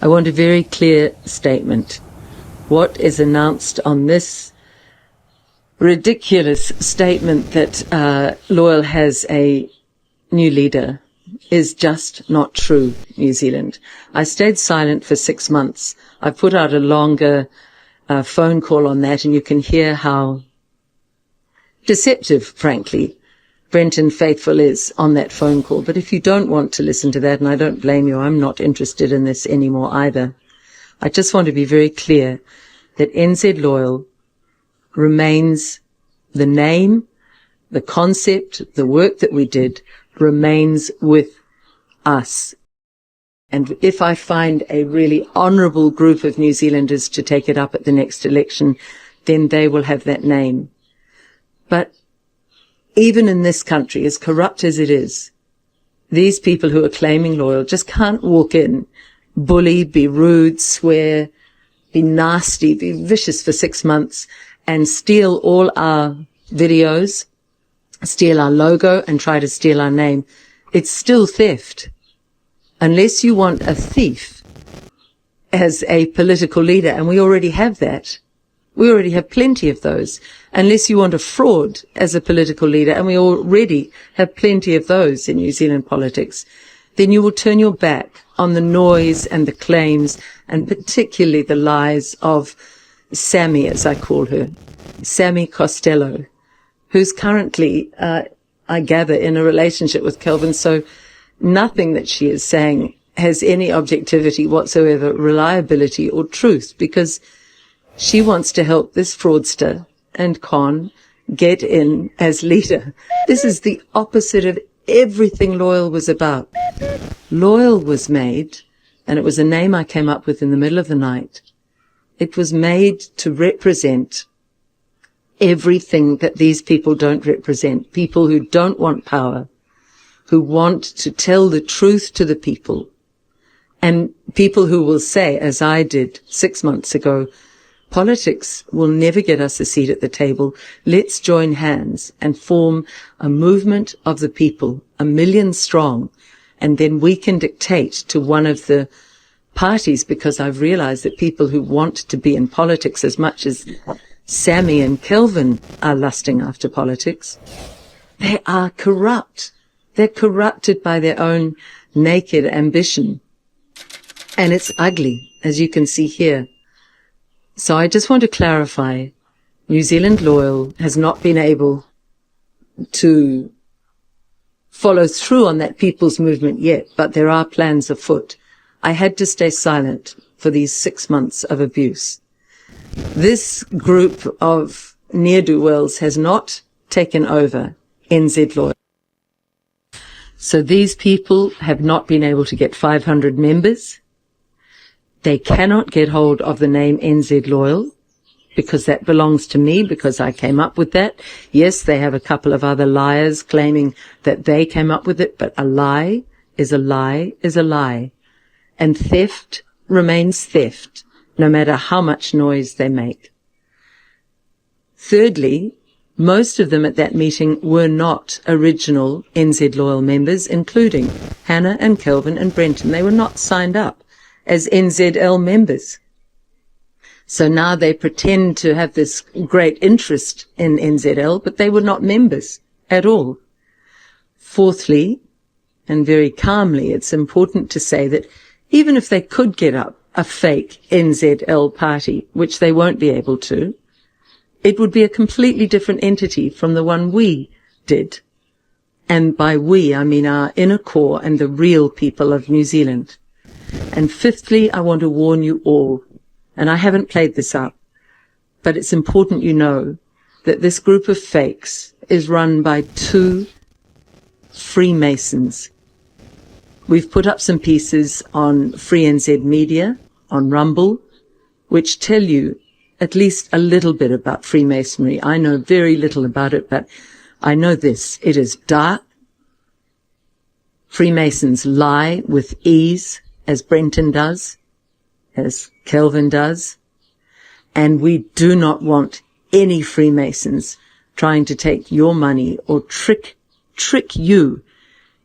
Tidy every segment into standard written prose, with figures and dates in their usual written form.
I want a very clear statement. What is announced on this ridiculous statement that Loyal has a new leader is just not true, New Zealand. I stayed silent for 6 months. I put out a longer phone call on that, and you can hear how deceptive, frankly, Brenton Faithful is on that phone call. But if you don't want to listen to that, and I don't blame you, I'm not interested in this anymore either. I just want to be very clear that NZ Loyal remains the name, the concept, the work that we did remains with us. And if I find a really honourable group of New Zealanders to take it up at the next election, then they will have that name. But even in this country, as corrupt as it is, these people who are claiming Loyal just can't walk in, bully, be rude, swear, be nasty, be vicious for 6 months and steal all our videos, steal our logo and try to steal our name. It's still theft. Unless you want a thief as a political leader, and we already have that. We already have plenty of those. Unless you want a fraud as a political leader, and we already have plenty of those in New Zealand politics, then you will turn your back on the noise and the claims, and particularly the lies of Sammy, as I call her, Sammy Costello, who's currently, I gather, in a relationship with Kelvyn. So nothing that she is saying has any objectivity whatsoever, reliability or truth, because she wants to help this fraudster and con get in as leader. This is the opposite of everything Loyal was about. Loyal was made, and it was a name I came up with in the middle of the night. It was made to represent everything that these people don't represent. People who don't want power, who want to tell the truth to the people, and people who will say, as I did 6 months ago, politics will never get us a seat at the table. Let's join hands and form a movement of the people, 1 million strong, and then we can dictate to one of the parties, because I've realized that people who want to be in politics as much as Sammy and Kelvyn are lusting after politics, they are corrupt. They're corrupted by their own naked ambition. And it's ugly, as you can see here. So I just want to clarify, New Zealand Loyal has not been able to follow through on that people's movement yet, but there are plans afoot. I had to stay silent for these 6 months of abuse. This group of ne'er-do-wells has not taken over NZ Loyal. So these people have not been able to get 500 members. They cannot get hold of the name NZ Loyal because that belongs to me, because I came up with that. Yes, they have a couple of other liars claiming that they came up with it, but a lie is a lie is a lie. And theft remains theft, no matter how much noise they make. Thirdly, most of them at that meeting were not original NZ Loyal members, including Hannah and Kelvyn and Brenton. They were not signed up as NZL members. So now they pretend to have this great interest in NZL, but they were not members at all. Fourthly, and very calmly, it's important to say that even if they could get up a fake NZL party, which they won't be able to, it would be a completely different entity from the one we did. And by we, I mean our inner core and the real people of New Zealand. And fifthly, I want to warn you all, and I haven't played this up, but it's important you know that this group of fakes is run by 2 Freemasons. We've put up some pieces on Free NZ Media, on Rumble, which tell you at least a little bit about Freemasonry. I know very little about it, but I know this. It is dark. Freemasons lie with ease, as Brenton does, as Kelvyn does, and we do not want any Freemasons trying to take your money or trick you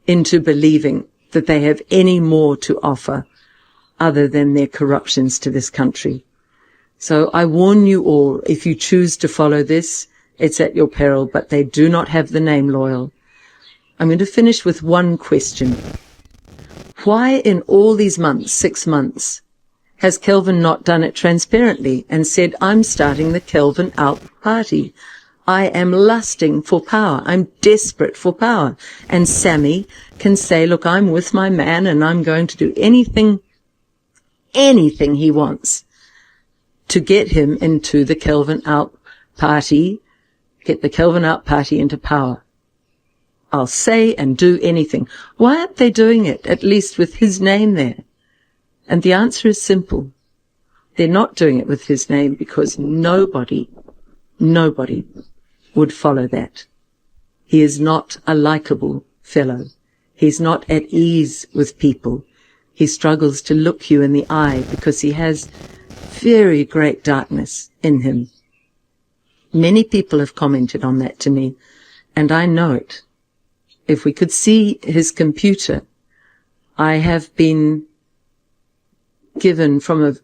into believing that they have any more to offer other than their corruptions to this country. So I warn you all, if you choose to follow this, it's at your peril, but they do not have the name loyal. I'm going to finish with one question. Why in all these months, 6 months, has Kelvyn not done it transparently and said, I'm starting the Kelvyn Alp party. I am lusting for power. I'm desperate for power. And Sammy can say, look, I'm with my man and I'm going to do anything he wants to get him into the Kelvyn Alp party, get the Kelvyn Alp party into power. I'll say and do anything. Why aren't they doing it, at least with his name there? And the answer is simple. They're not doing it with his name because nobody would follow that. He is not a likable fellow. He's not at ease with people. He struggles to look you in the eye because he has very great darkness in him. Many people have commented on that to me, and I know it. If we could see his computer, I have been given from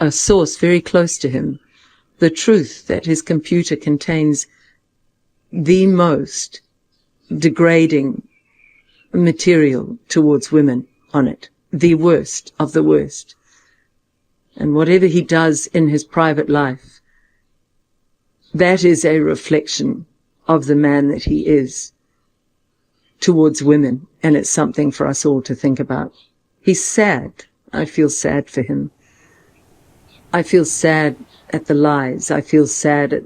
a source very close to him the truth that his computer contains the most degrading material towards women on it, the worst of the worst. And whatever he does in his private life, that is a reflection of the man that he is towards women, and it's something for us all to think about. He's sad. I feel sad for him. I feel sad at the lies. I feel sad at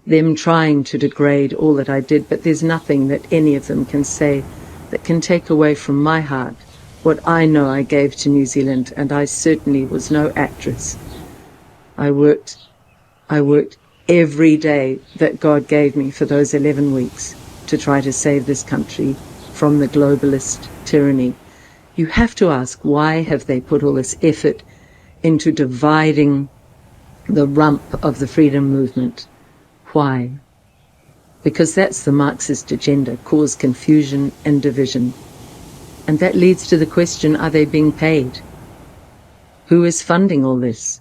them trying to degrade all that I did, but there's nothing that any of them can say that can take away from my heart what I know I gave to New Zealand, and I certainly was no actress. I worked every day that God gave me for those 11 weeks to try to save this country from the globalist tyranny. You have to ask, why have they put all this effort into dividing the rump of the freedom movement? Why? Because that's the Marxist agenda, cause confusion and division. And that leads to the question, are they being paid? Who is funding all this?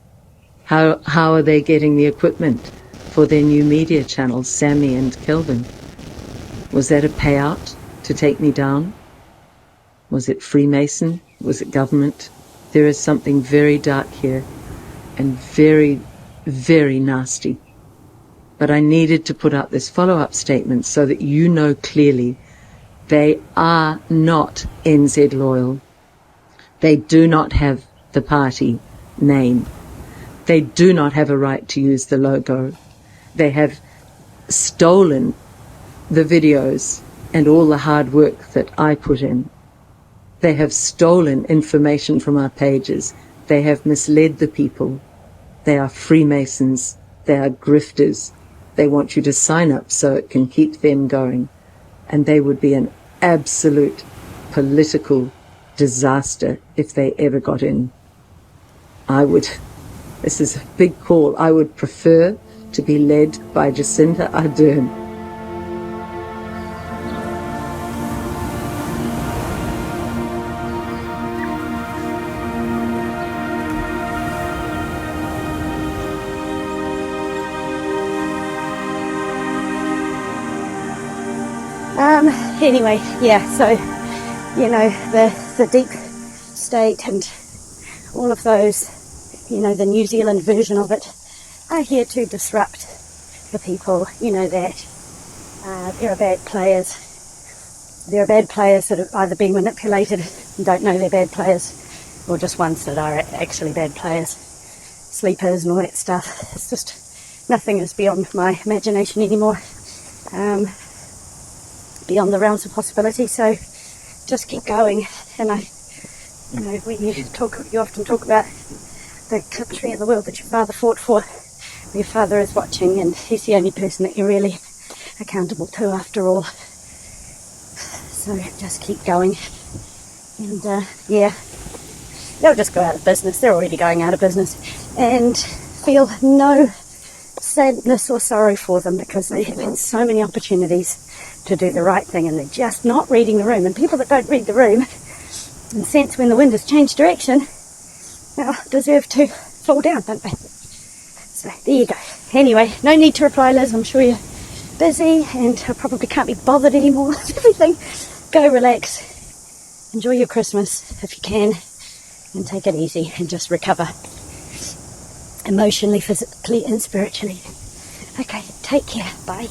How are they getting the equipment for their new media channels, Sammy and Kelvyn? Was that a payout to take me down? Was it Freemason? Was it government? There is something very dark here and very, very nasty. But I needed to put out this follow-up statement so that you know clearly they are not NZ loyal. They do not have the party name. They do not have a right to use the logo. They have stolen the videos and all the hard work that I put in. They have stolen information from our pages. They have misled the people. They are Freemasons. They are grifters. They want you to sign up so it can keep them going. And they would be an absolute political disaster if they ever got in. This is a big call, I would prefer to be led by Jacinda Ardern. Anyway, yeah, so, you know, the deep state and all of those, you know, the New Zealand version of it are here to disrupt the people, you know, that there are bad players. There are bad players that are either being manipulated and don't know they're bad players, or just ones that are actually bad players, sleepers and all that stuff. It's just, nothing is beyond my imagination anymore. Beyond the realms of possibility, so just keep going. And you know, when you often talk about the country and the world that your father fought for, your father is watching, and he's the only person that you're really accountable to after all. So just keep going, and yeah, they'll just go out of business. They're already going out of business, and feel no sadness or sorrow for them, because they have had so many opportunities to do the right thing, and they're just not reading the room. And people that don't read the room and sense when the wind has changed direction well, deserve to fall down, don't they? So there you go. Anyway, no need to reply, Liz. I'm sure you're busy and I probably can't be bothered anymore with everything. Go relax. Enjoy your Christmas if you can, and take it easy and just recover emotionally, physically and spiritually. Okay, take care. Bye.